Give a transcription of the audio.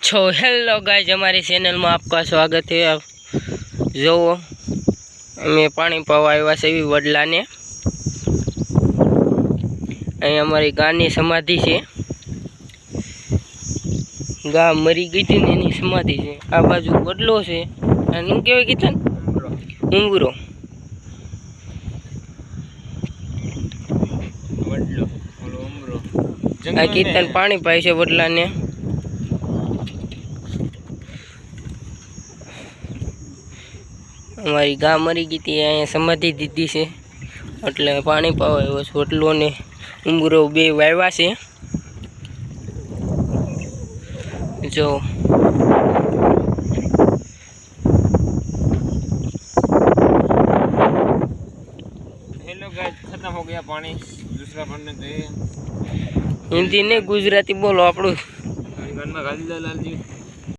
छो hello guys, हमारी channel में आपका स्वागत है। आप जो मैं पानी पावा आया से वडला ने अँ अमरी गानी समाधि है। गा मरी गई थी ने समाधि है। आ बाजू वडलो है अनु केवे कीधन उंगरो वडलो ओलो उंगरो आ कीधन पानी पाए छे वडला ने। हमारी गाय मरी गई थी, अँ समाधि दीदी से એટલે પાણી પાવા આવ્યો છું। ઓટલો ને ઉંગરો બે વાવ્યા છે। जो हेलो गाइस, खत्म हो गया पानी। दूसरा भरने गए। हिंदी ने गुजराती बोलो आपड़ू घर में गाली लाल जी।